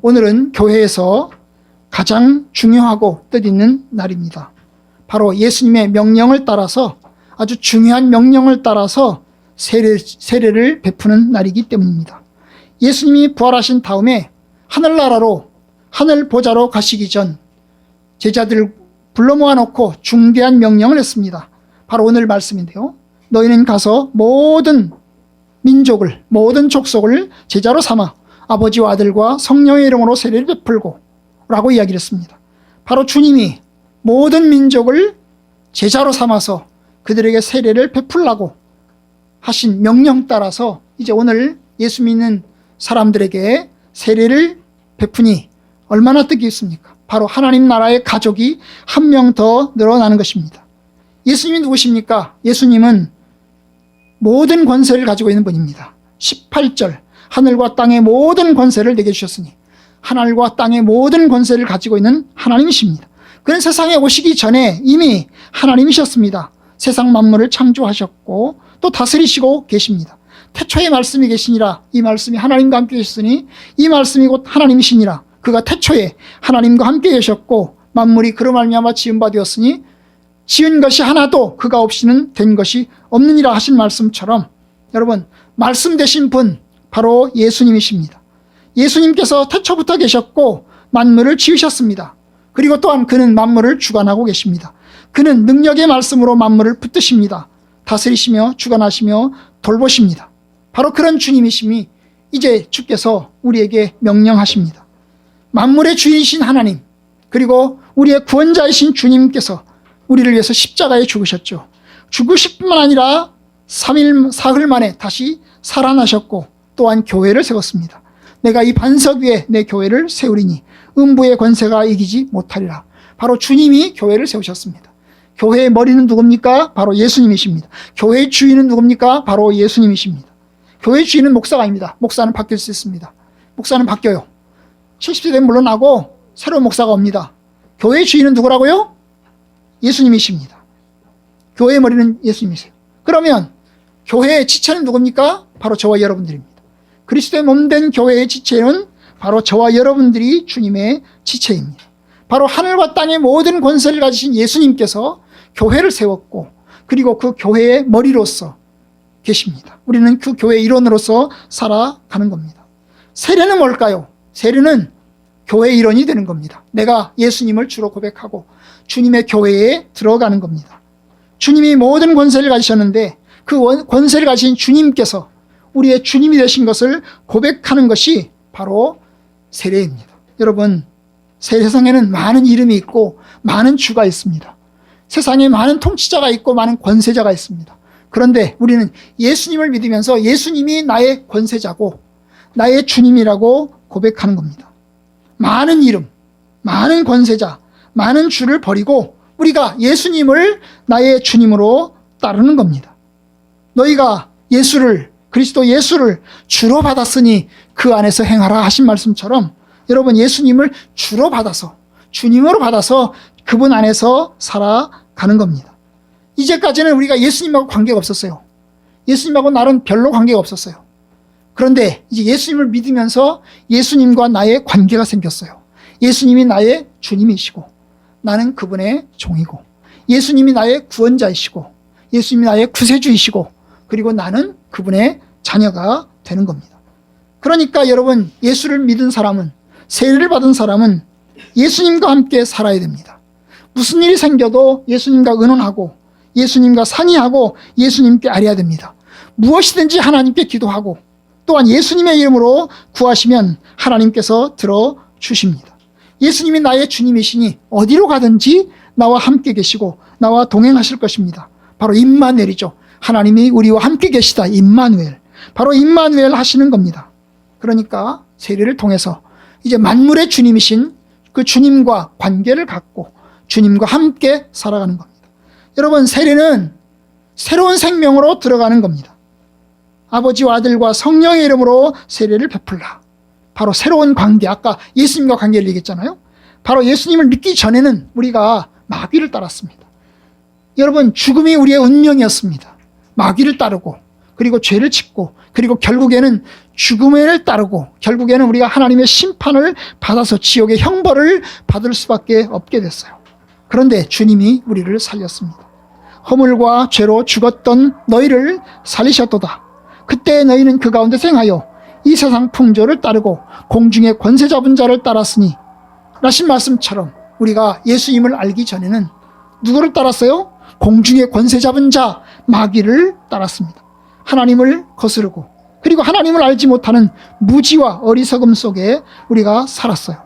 오늘은 교회에서 가장 중요하고 뜻있는 날입니다. 바로 예수님의 명령을 따라서, 아주 중요한 명령을 따라서 세례를 베푸는 날이기 때문입니다. 예수님이 부활하신 다음에 하늘나라로, 하늘 보좌로 가시기 전 제자들을 불러 모아놓고 중대한 명령을 했습니다. 바로 오늘 말씀인데요. 너희는 가서 모든 민족을, 모든 족속을 제자로 삼아 아버지와 아들과 성령의 이름으로 세례를 베풀고 라고 이야기를 했습니다. 바로 주님이 모든 민족을 제자로 삼아서 그들에게 세례를 베풀라고 하신 명령 따라서 이제 오늘 예수 믿는 사람들에게 세례를 베푸니 얼마나 뜻이 있습니까? 바로 하나님 나라의 가족이 한 명 더 늘어나는 것입니다. 예수님이 누구십니까? 예수님은 모든 권세를 가지고 있는 분입니다. 18절, 하늘과 땅의 모든 권세를 내게 주셨으니, 하늘과 땅의 모든 권세를 가지고 있는 하나님이십니다. 그는 세상에 오시기 전에 이미 하나님이셨습니다. 세상 만물을 창조하셨고 또 다스리시고 계십니다. 태초에 말씀이 계시니라, 이 말씀이 하나님과 함께 계셨으니 이 말씀이 곧 하나님이시니라. 그가 태초에 하나님과 함께 계셨고 만물이 그로 말미암아 지은 바 되었으니 지은 것이 하나도 그가 없이는 된 것이 없느니라 하신 말씀처럼, 여러분, 말씀 되신 분 바로 예수님이십니다. 예수님께서 태초부터 계셨고 만물을 지으셨습니다. 그리고 또한 그는 만물을 주관하고 계십니다. 그는 능력의 말씀으로 만물을 붙드십니다. 다스리시며 주관하시며 돌보십니다. 바로 그런 주님이심이 이제 주께서 우리에게 명령하십니다. 만물의 주인이신 하나님, 그리고 우리의 구원자이신 주님께서 우리를 위해서 십자가에 죽으셨죠. 죽으실 뿐만 아니라 3일 사흘 만에 다시 살아나셨고 또한 교회를 세웠습니다. 내가 이 반석 위에 내 교회를 세우리니 음부의 권세가 이기지 못하리라. 바로 주님이 교회를 세우셨습니다. 교회의 머리는 누굽니까? 바로 예수님이십니다. 교회의 주인은 누굽니까? 바로 예수님이십니다. 교회의 주인은 목사가 아닙니다. 목사는 바뀔 수 있습니다. 목사는 바뀌어요. 70세 되면 물러나고 새로운 목사가 옵니다. 교회의 주인은 누구라고요? 예수님이십니다. 교회의 머리는 예수님이세요. 그러면 교회의 지체는 누굽니까? 바로 저와 여러분들입니다. 그리스도의 몸된 교회의 지체는 바로 저와 여러분들이 주님의 지체입니다. 바로 하늘과 땅의 모든 권세를 가지신 예수님께서 교회를 세웠고 그리고 그 교회의 머리로서 계십니다. 우리는 그 교회의 일원으로서 살아가는 겁니다. 세례는 뭘까요? 세례는 교회의 일원이 되는 겁니다. 내가 예수님을 주로 고백하고 주님의 교회에 들어가는 겁니다. 주님이 모든 권세를 가지셨는데 그 권세를 가진 주님께서 우리의 주님이 되신 것을 고백하는 것이 바로 세례입니다. 여러분, 세상에는 많은 이름이 있고 많은 주가 있습니다. 세상에 많은 통치자가 있고 많은 권세자가 있습니다. 그런데 우리는 예수님을 믿으면서 예수님이 나의 권세자고 나의 주님이라고 고백하는 겁니다. 많은 이름, 많은 권세자, 많은 주를 버리고 우리가 예수님을 나의 주님으로 따르는 겁니다. 너희가 예수를, 그리스도 예수를 주로 받았으니 그 안에서 행하라 하신 말씀처럼 여러분, 예수님을 주로 받아서, 주님으로 받아서 그분 안에서 살아가는 겁니다. 이제까지는 우리가 예수님하고 관계가 없었어요. 예수님하고 나는 별로 관계가 없었어요. 그런데 이제 예수님을 믿으면서 예수님과 나의 관계가 생겼어요. 예수님이 나의 주님이시고 나는 그분의 종이고 예수님이 나의 구원자이시고 예수님이 나의 구세주이시고 그리고 나는 그분의 자녀가 되는 겁니다. 그러니까 여러분, 예수를 믿은 사람은, 세례를 받은 사람은 예수님과 함께 살아야 됩니다. 무슨 일이 생겨도 예수님과 의논하고 예수님과 상의하고 예수님께 아뢰야 됩니다. 무엇이든지 하나님께 기도하고 또한 예수님의 이름으로 구하시면 하나님께서 들어주십니다. 예수님이 나의 주님이시니 어디로 가든지 나와 함께 계시고 나와 동행하실 것입니다. 바로 임마누엘이죠. 하나님이 우리와 함께 계시다. 임마누엘. 바로 임마누엘 하시는 겁니다. 그러니까 세례를 통해서 이제 만물의 주님이신 그 주님과 관계를 갖고 주님과 함께 살아가는 겁니다. 여러분, 세례는 새로운 생명으로 들어가는 겁니다. 아버지와 아들과 성령의 이름으로 세례를 베풀라. 바로 새로운 관계, 아까 예수님과 관계를 얘기했잖아요. 바로 예수님을 믿기 전에는 우리가 마귀를 따랐습니다. 여러분, 죽음이 우리의 운명이었습니다. 마귀를 따르고 그리고 죄를 짓고, 그리고 결국에는 죽음을 따르고, 결국에는 우리가 하나님의 심판을 받아서 지옥의 형벌을 받을 수밖에 없게 됐어요. 그런데 주님이 우리를 살렸습니다. 허물과 죄로 죽었던 너희를 살리셨도다. 그때 너희는 그 가운데서 행하여 이 세상 풍조를 따르고 공중의 권세 잡은 자를 따랐으니, 라신 말씀처럼 우리가 예수님을 알기 전에는 누구를 따랐어요? 공중의 권세 잡은 자 마귀를 따랐습니다. 하나님을 거스르고, 그리고 하나님을 알지 못하는 무지와 어리석음 속에 우리가 살았어요.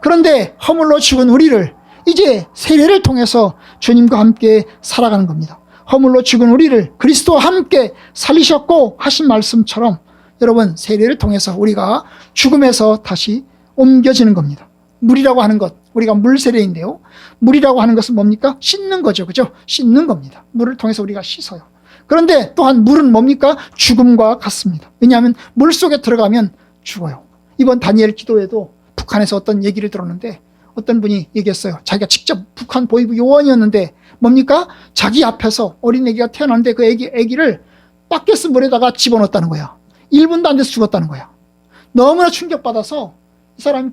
그런데 허물로 죽은 우리를 이제 세례를 통해서 주님과 함께 살아가는 겁니다. 허물로 죽은 우리를 그리스도와 함께 살리셨고 하신 말씀처럼 여러분, 세례를 통해서 우리가 죽음에서 다시 옮겨지는 겁니다. 물이라고 하는 것, 우리가 물 세례인데요, 물이라고 하는 것은 뭡니까? 씻는 거죠. 그죠? 씻는 겁니다. 물을 통해서 우리가 씻어요. 그런데 또한 물은 뭡니까? 죽음과 같습니다. 왜냐하면 물 속에 들어가면 죽어요. 이번 다니엘 기도에도 북한에서 어떤 얘기를 들었는데, 어떤 분이 얘기했어요. 자기가 직접 북한 보위부 요원이었는데 뭡니까? 자기 앞에서 어린애기가 태어났는데 그 애기를 바켓스 물에다가 집어넣었다는 거야. 1분도 안 돼서 죽었다는 거야. 너무나 충격받아서, 이 사람이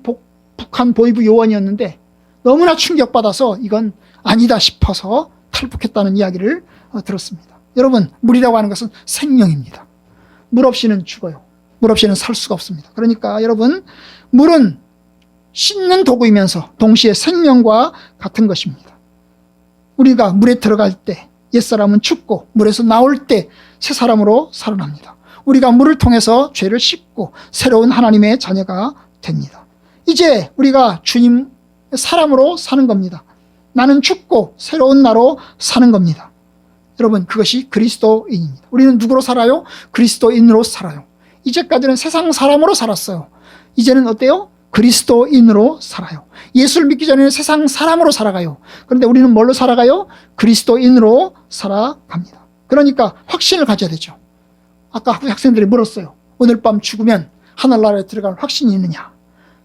북한 보위부 요원이었는데 너무나 충격받아서 이건 아니다 싶어서 탈북했다는 이야기를 들었습니다. 여러분, 물이라고 하는 것은 생명입니다. 물 없이는 죽어요. 물 없이는 살 수가 없습니다. 그러니까 여러분, 물은 씻는 도구이면서 동시에 생명과 같은 것입니다. 우리가 물에 들어갈 때 옛사람은 죽고, 물에서 나올 때 새 사람으로 살아납니다. 우리가 물을 통해서 죄를 씻고 새로운 하나님의 자녀가 됩니다. 이제 우리가 주님 사람으로 사는 겁니다. 나는 죽고 새로운 나로 사는 겁니다. 여러분, 그것이 그리스도인입니다. 우리는 누구로 살아요? 그리스도인으로 살아요. 이제까지는 세상 사람으로 살았어요. 이제는 어때요? 그리스도인으로 살아요. 예수를 믿기 전에는 세상 사람으로 살아가요. 그런데 우리는 뭘로 살아가요? 그리스도인으로 살아갑니다. 그러니까 확신을 가져야 되죠. 아까 학생들이 물었어요. 오늘 밤 죽으면 하늘나라에 들어갈 확신이 있느냐?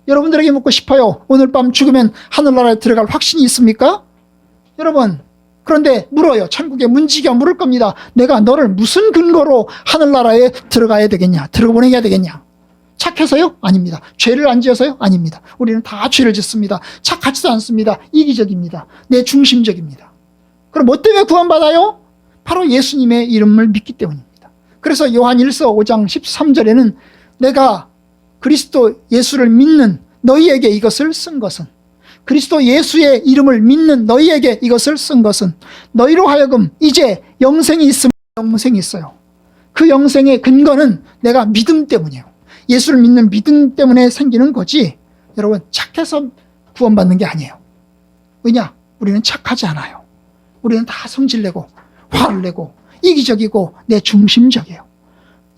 여러분들에게 묻고 싶어요. 오늘 밤 죽으면 하늘나라에 들어갈 확신이 있습니까? 여러분, 그런데 물어요. 천국의 문지기가 물을 겁니다. 내가 너를 무슨 근거로 하늘나라에 들어가야 되겠냐? 들어보내야 되겠냐? 착해서요? 아닙니다. 죄를 안 지어서요? 아닙니다. 우리는 다 죄를 짓습니다. 착하지도 않습니다. 이기적입니다. 내 중심적입니다. 그럼 뭐 때문에 구원받아요? 바로 예수님의 이름을 믿기 때문입니다. 그래서 요한 1서 5장 13절에는 내가 그리스도 예수를 믿는 너희에게 이것을 쓴 것은, 그리스도 예수의 이름을 믿는 너희에게 이것을 쓴 것은 너희로 하여금 이제 영생이 있으면, 영생이 있어요. 그 영생의 근거는 내가 믿음 때문이에요. 예수를 믿는 믿음 때문에 생기는 거지, 여러분, 착해서 구원받는 게 아니에요. 왜냐? 우리는 착하지 않아요. 우리는 다 성질내고 화를 내고 이기적이고 내 중심적이에요.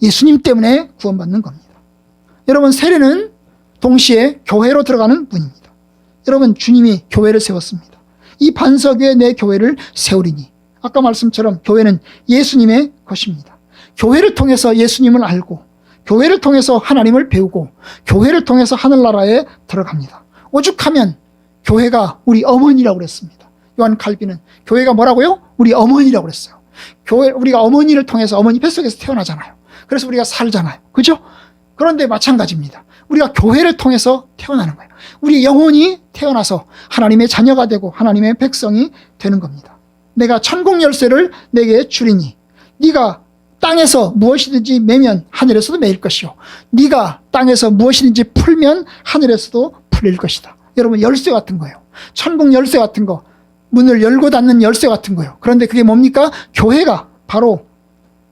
예수님 때문에 구원받는 겁니다. 여러분, 세례는 동시에 교회로 들어가는 분입니다. 여러분, 주님이 교회를 세웠습니다. 이 반석 위에 내 교회를 세우리니, 아까 말씀처럼 교회는 예수님의 것입니다. 교회를 통해서 예수님을 알고, 교회를 통해서 하나님을 배우고, 교회를 통해서 하늘나라에 들어갑니다. 오죽하면 교회가 우리 어머니라고 그랬습니다. 요한 칼빈은 교회가 뭐라고요? 우리 어머니라고 그랬어요. 우리가 어머니를 통해서, 어머니 뱃속에서 태어나잖아요. 그래서 우리가 살잖아요. 그죠? 그런데 마찬가지입니다. 우리가 교회를 통해서 태어나는 거예요. 우리 영혼이 태어나서 하나님의 자녀가 되고 하나님의 백성이 되는 겁니다. 내가 천국 열쇠를 내게 주리니, 네가 땅에서 무엇이든지 매면 하늘에서도 매일 것이요, 네가 땅에서 무엇이든지 풀면 하늘에서도 풀릴 것이다. 여러분, 열쇠 같은 거예요. 천국 열쇠 같은 거, 문을 열고 닫는 열쇠 같은 거예요. 그런데 그게 뭡니까? 교회가 바로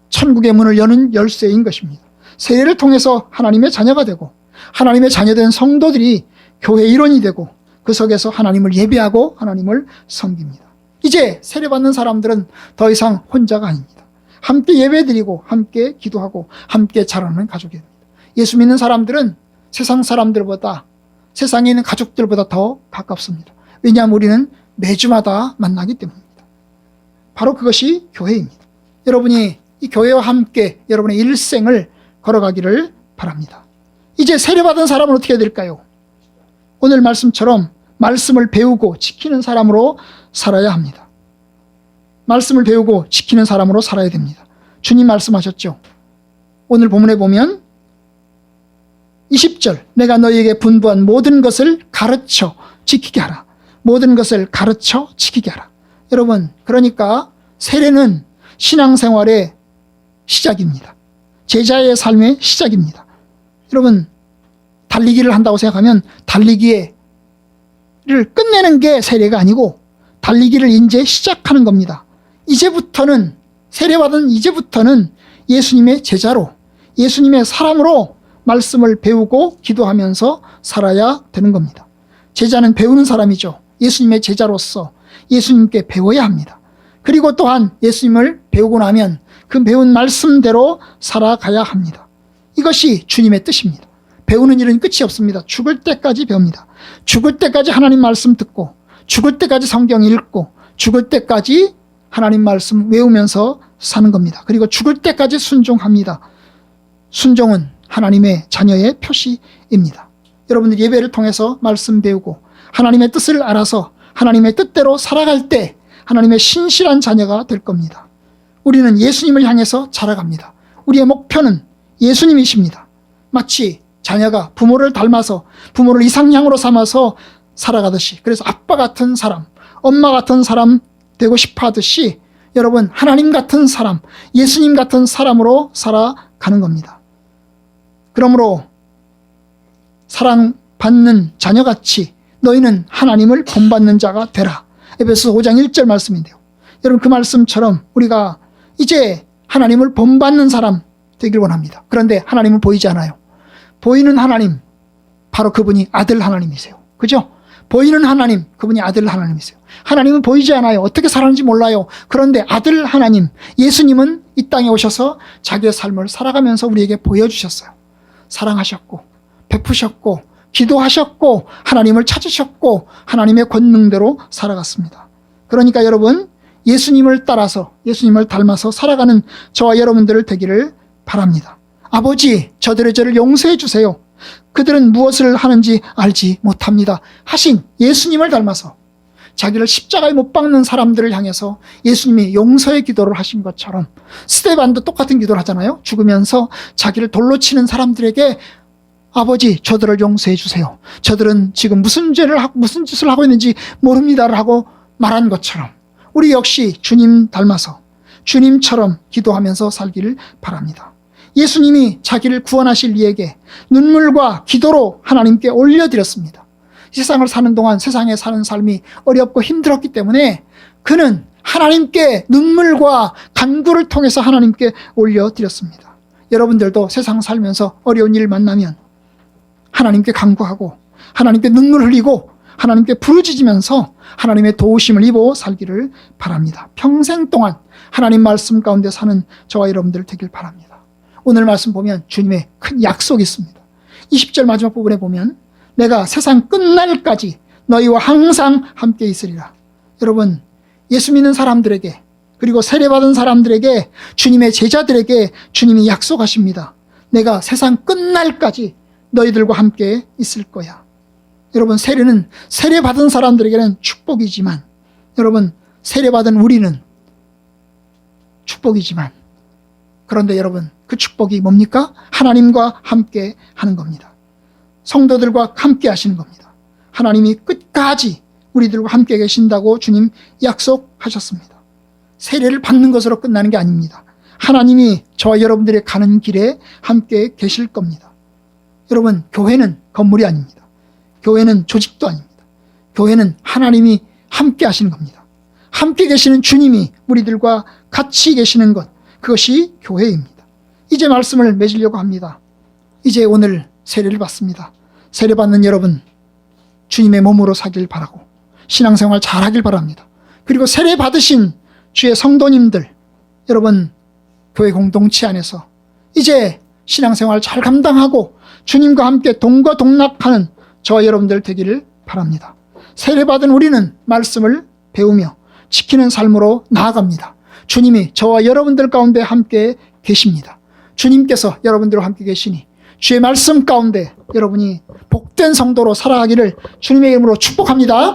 천국의 문을 여는 열쇠인 것입니다. 세례를 통해서 하나님의 자녀가 되고, 하나님의 자녀된 성도들이 교회 일원이 되고, 그 속에서 하나님을 예배하고 하나님을 섬깁니다. 이제 세례받는 사람들은 더 이상 혼자가 아닙니다. 함께 예배드리고 함께 기도하고 함께 자라는 가족이 됩니다. 예수 믿는 사람들은 세상 사람들보다, 세상에 있는 가족들보다 더 가깝습니다. 왜냐하면 우리는 매주마다 만나기 때문입니다. 바로 그것이 교회입니다. 여러분이 이 교회와 함께 여러분의 일생을 걸어가기를 바랍니다. 이제 세례받은 사람은 어떻게 해야 될까요? 오늘 말씀처럼 말씀을 배우고 지키는 사람으로 살아야 합니다. 말씀을 배우고 지키는 사람으로 살아야 됩니다. 주님 말씀하셨죠. 오늘 본문에 보면 20절, 내가 너희에게 분부한 모든 것을 가르쳐 지키게 하라. 모든 것을 가르쳐 지키게 하라. 여러분, 그러니까 세례는 신앙생활의 시작입니다. 제자의 삶의 시작입니다. 여러분, 달리기를 한다고 생각하면 달리기를 끝내는 게 세례가 아니고 달리기를 이제 시작하는 겁니다. 이제부터는, 세례받은 이제부터는 예수님의 제자로, 예수님의 사람으로 말씀을 배우고 기도하면서 살아야 되는 겁니다. 제자는 배우는 사람이죠. 예수님의 제자로서 예수님께 배워야 합니다. 그리고 또한 예수님을 배우고 나면 그 배운 말씀대로 살아가야 합니다. 이것이 주님의 뜻입니다. 배우는 일은 끝이 없습니다. 죽을 때까지 배웁니다. 죽을 때까지 하나님 말씀 듣고, 죽을 때까지 성경 읽고, 죽을 때까지 하나님 말씀 외우면서 사는 겁니다. 그리고 죽을 때까지 순종합니다. 순종은 하나님의 자녀의 표시입니다. 여러분들 예배를 통해서 말씀 배우고 하나님의 뜻을 알아서 하나님의 뜻대로 살아갈 때 하나님의 신실한 자녀가 될 겁니다. 우리는 예수님을 향해서 자라갑니다. 우리의 목표는 예수님이십니다. 마치 자녀가 부모를 닮아서 부모를 이상향으로 삼아서 살아가듯이, 그래서 아빠 같은 사람, 엄마 같은 사람 되고 싶어 하듯이 여러분, 하나님 같은 사람, 예수님 같은 사람으로 살아가는 겁니다. 그러므로 사랑받는 자녀같이 너희는 하나님을 본받는 자가 되라. 에베소서 5장 1절 말씀인데요. 여러분, 그 말씀처럼 우리가 이제 하나님을 본받는 사람 되길 원합니다. 그런데 하나님은 보이지 않아요. 보이는 하나님, 바로 그분이 아들 하나님이세요. 그죠? 보이는 하나님, 그분이 아들 하나님이세요. 하나님은 보이지 않아요. 어떻게 살았는지 몰라요. 그런데 아들 하나님, 예수님은 이 땅에 오셔서 자기의 삶을 살아가면서 우리에게 보여주셨어요. 사랑하셨고, 베푸셨고, 기도하셨고, 하나님을 찾으셨고, 하나님의 권능대로 살아갔습니다. 그러니까 여러분, 예수님을 따라서, 예수님을 닮아서 살아가는 저와 여러분들 되기를 바랍니다. 아버지, 저들을 용서해 주세요. 그들은 무엇을 하는지 알지 못합니다. 하신 예수님을 닮아서 자기를 십자가에 못 박는 사람들을 향해서 예수님이 용서의 기도를 하신 것처럼, 스데반도 똑같은 기도를 하잖아요. 죽으면서 자기를 돌로 치는 사람들에게 아버지, 저들을 용서해 주세요. 저들은 지금 무슨 짓을 하고 있는지 모릅니다라고 말한 것처럼 우리 역시 주님 닮아서 주님처럼 기도하면서 살기를 바랍니다. 예수님이 자기를 구원하실 이에게 눈물과 기도로 하나님께 올려드렸습니다. 세상을 사는 동안 세상에 사는 삶이 어렵고 힘들었기 때문에 그는 하나님께 눈물과 간구를 통해서 하나님께 올려드렸습니다. 여러분들도 세상 살면서 어려운 일 만나면 하나님께 간구하고 하나님께 눈물 흘리고 하나님께 부르짖으면서 하나님의 도우심을 입어 살기를 바랍니다. 평생 동안 하나님 말씀 가운데 사는 저와 여러분들 되길 바랍니다. 오늘 말씀 보면 주님의 큰 약속이 있습니다. 20절 마지막 부분에 보면 내가 세상 끝날까지 너희와 항상 함께 있으리라. 여러분, 예수 믿는 사람들에게, 그리고 세례받은 사람들에게, 주님의 제자들에게 주님이 약속하십니다. 내가 세상 끝날까지 너희들과 함께 있을 거야. 여러분, 세례는 세례받은 사람들에게는 축복이지만, 여러분, 세례받은 우리는 축복이지만, 그런데 여러분, 그 축복이 뭡니까? 하나님과 함께 하는 겁니다. 성도들과 함께 하시는 겁니다. 하나님이 끝까지 우리들과 함께 계신다고 주님 약속하셨습니다. 세례를 받는 것으로 끝나는 게 아닙니다. 하나님이 저와 여러분들이 가는 길에 함께 계실 겁니다. 여러분, 교회는 건물이 아닙니다. 교회는 조직도 아닙니다. 교회는 하나님이 함께 하시는 겁니다. 함께 계시는 주님이 우리들과 같이 계시는 것, 그것이 교회입니다. 이제 말씀을 맺으려고 합니다. 이제 오늘 세례를 받습니다. 세례 받는 여러분, 주님의 몸으로 사길 바라고 신앙생활 잘하길 바랍니다. 그리고 세례 받으신 주의 성도님들, 여러분, 교회 공동체 안에서 이제 신앙생활 잘 감당하고 주님과 함께 동거동락하는 저와 여러분들 되기를 바랍니다. 세례 받은 우리는 말씀을 배우며 지키는 삶으로 나아갑니다. 주님이 저와 여러분들 가운데 함께 계십니다. 주님께서 여러분들과 함께 계시니 주의 말씀 가운데 여러분이 복된 성도로 살아가기를 주님의 이름으로 축복합니다.